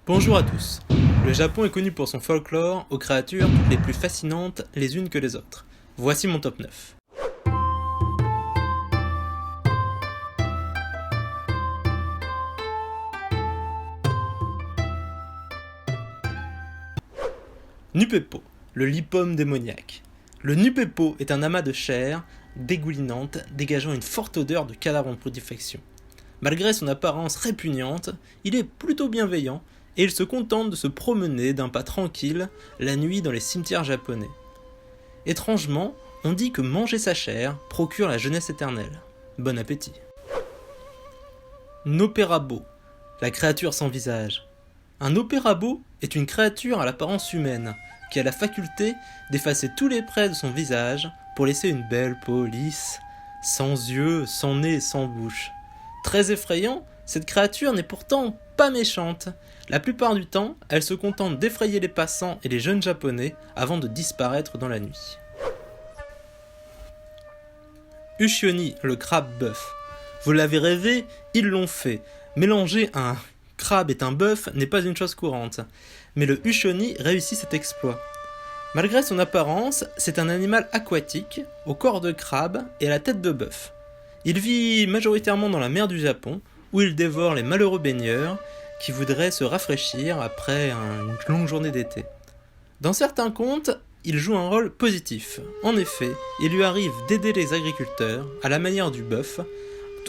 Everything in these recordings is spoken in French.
Bonjour à tous. Le Japon est connu pour son folklore aux créatures toutes les plus fascinantes les unes que les autres. Voici mon top 9. Nupeppo, le lipome démoniaque. Le Nupeppo est un amas de chair dégoulinante dégageant une forte odeur de cadavre en putréfaction. Malgré son apparence répugnante, il est plutôt bienveillant et il se contente de se promener d'un pas tranquille la nuit dans les cimetières japonais. Étrangement, on dit que manger sa chair procure la jeunesse éternelle. Bon appétit. Nopérabo, la créature sans visage. Un opérabo est une créature à l'apparence humaine qui a la faculté d'effacer tous les traits de son visage pour laisser une belle peau lisse, sans yeux, sans nez, sans bouche. Très effrayant, cette créature n'est pourtant pas méchante. La plupart du temps, elle se contente d'effrayer les passants et les jeunes japonais avant de disparaître dans la nuit. Ushioni, le crabe bœuf. Vous l'avez rêvé, ils l'ont fait. Mélanger un crabe et un bœuf n'est pas une chose courante, mais le Ushioni réussit cet exploit. Malgré son apparence, c'est un animal aquatique, au corps de crabe et à la tête de bœuf. Il vit majoritairement dans la mer du Japon, où il dévore les malheureux baigneurs qui voudraient se rafraîchir après une longue journée d'été. Dans certains contes, il joue un rôle positif. En effet, il lui arrive d'aider les agriculteurs, à la manière du bœuf,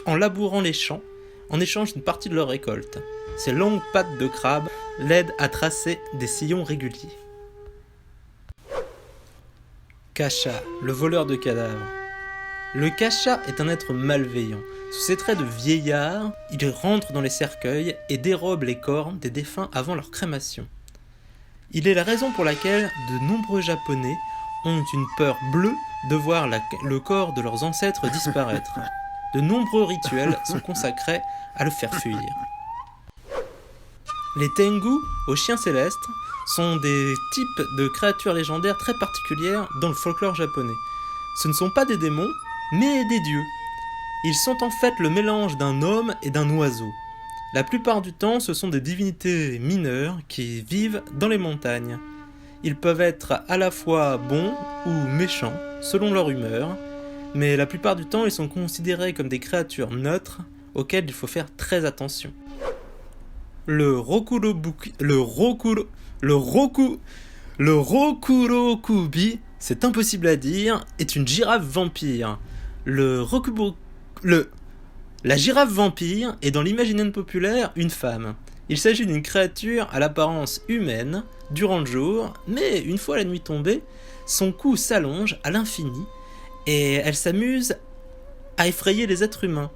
en labourant les champs, en échange d'une partie de leur récolte. Ses longues pattes de crabe l'aident à tracer des sillons réguliers. Kasha, le voleur de cadavres. Le Kasha est un être malveillant. Sous ses traits de vieillard, il rentre dans les cercueils et dérobe les corps des défunts avant leur crémation. Il est la raison pour laquelle de nombreux Japonais ont une peur bleue de voir le corps de leurs ancêtres disparaître. De nombreux rituels sont consacrés à le faire fuir. Les Tengu, aux chiens célestes, sont des types de créatures légendaires très particulières dans le folklore japonais. Ce ne sont pas des démons, mais des dieux. Ils sont en fait le mélange d'un homme et d'un oiseau. La plupart du temps, ce sont des divinités mineures qui vivent dans les montagnes. Ils peuvent être à la fois bons ou méchants, selon leur humeur, mais la plupart du temps, ils sont considérés comme des créatures neutres auxquelles il faut faire très attention. Le Rokurokubi, c'est impossible à dire, est une girafe vampire. La girafe vampire est dans l'imaginaire populaire une femme. Il s'agit d'une créature à l'apparence humaine durant le jour, mais une fois la nuit tombée, son cou s'allonge à l'infini et elle s'amuse à effrayer les êtres humains.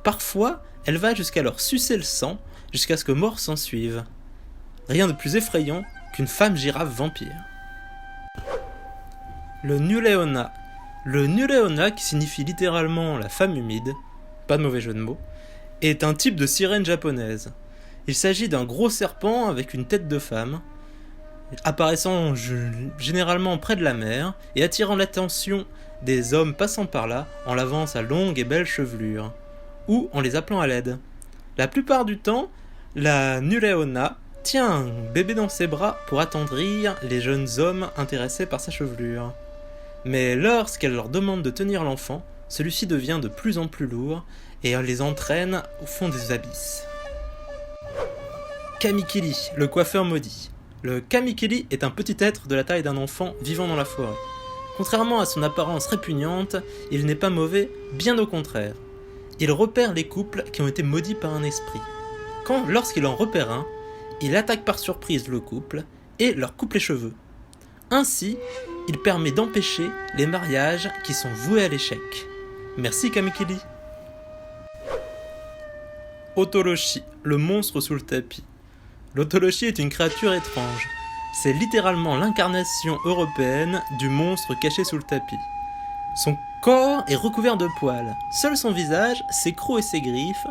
Parfois, elle va jusqu'à leur sucer le sang, jusqu'à ce que mort s'en suive. Rien de plus effrayant qu'une femme girafe vampire. Le Nuleona. Le Nuleona, qui signifie littéralement la femme humide, pas de mauvais jeu de mots, est un type de sirène japonaise. Il s'agit d'un gros serpent avec une tête de femme, apparaissant généralement près de la mer et attirant l'attention des hommes passant par là en lavant sa longue et belle chevelure, ou en les appelant à l'aide. La plupart du temps, la Nuleona tient un bébé dans ses bras pour attendrir les jeunes hommes intéressés par sa chevelure. Mais lorsqu'elle leur demande de tenir l'enfant, celui-ci devient de plus en plus lourd et les entraîne au fond des abysses. Kamikili, le coiffeur maudit. Le Kamikili est un petit être de la taille d'un enfant vivant dans la forêt. Contrairement à son apparence répugnante, il n'est pas mauvais, bien au contraire. Il repère les couples qui ont été maudits par un esprit. Lorsqu'il en repère un, il attaque par surprise le couple et leur coupe les cheveux. Ainsi, il permet d'empêcher les mariages qui sont voués à l'échec. Merci Kamikili. Otoroshi, le monstre sous le tapis. L'Otoroshi est une créature étrange. C'est littéralement l'incarnation européenne du monstre caché sous le tapis. Son corps est recouvert de poils. Seul son visage, ses crocs et ses griffes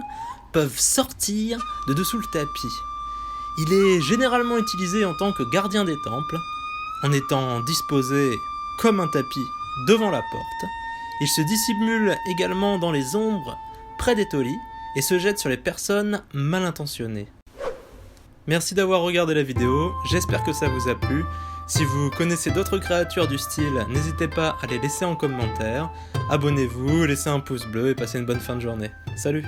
peuvent sortir de dessous le tapis. Il est généralement utilisé en tant que gardien des temples, en étant disposé comme un tapis devant la porte. Il se dissimule également dans les ombres près des torii et se jette sur les personnes mal intentionnées. Merci d'avoir regardé la vidéo, j'espère que ça vous a plu. Si vous connaissez d'autres créatures du style, n'hésitez pas à les laisser en commentaire. Abonnez-vous, laissez un pouce bleu et passez une bonne fin de journée. Salut!